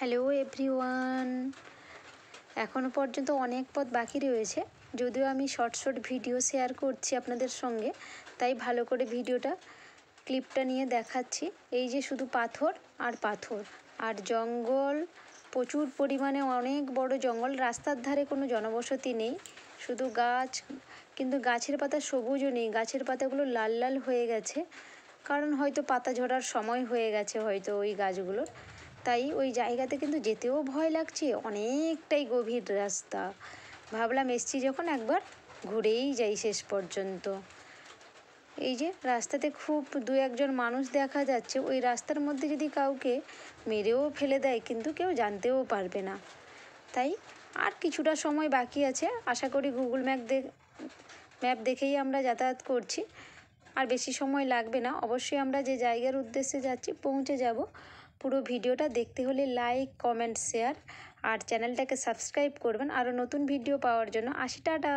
Hello everyone, এখনও পর্যন্ত অনেক পথ বাকি রয়েছে। যদিও আমি শর্ট ভিডিও শেয়ার করছি আপনাদের সঙ্গে, তাই ভালো করে ভিডিওটা ক্লিপটা নিয়ে দেখাচ্ছি। এই যে শুধু পাথর আর পাথর আর জঙ্গল, প্রচুর পরিমাণে অনেক বড় জঙ্গল। রাস্তার ধারে কোনো জনবসতি নেই, শুধু গাছ। কিন্তু গাছের পাতা সবুজও নেই, গাছের পাতাগুলো লাল লাল হয়ে গেছে, কারণ হয়তো পাতা ঝরার সময় হয়ে গেছে হয়তো ওই গাছগুলোর। তাই ওই জায়গাতে কিন্তু যেতেও ভয় লাগছে, অনেকটাই গভীর রাস্তা। ভাবলাম এসছি যখন একবার ঘুরেই যাই শেষ পর্যন্ত। এই যে রাস্তাতে খুব দু একজন মানুষ দেখা যাচ্ছে। ওই রাস্তার মধ্যে যদি কাউকে মেরেও ফেলে দেয় কিন্তু কেউ জানতেও পারবে না। তাই আর কিছুটা সময় বাকি আছে, আশা করি গুগল ম্যাপ দেখেই আমরা যাতায়াত করছি। আর বেশি সময় লাগবে না, অবশ্যই আমরা যে জায়গার উদ্দেশ্যে যাচ্ছি পৌঁছে যাব। পুরো ভিডিওটা দেখতে হলে লাইক, কমেন্ট, শেয়ার আর চ্যানেলটাকে সাবস্ক্রাইব করবেন আরও নতুন ভিডিও পাওয়ার জন্য। টাটা।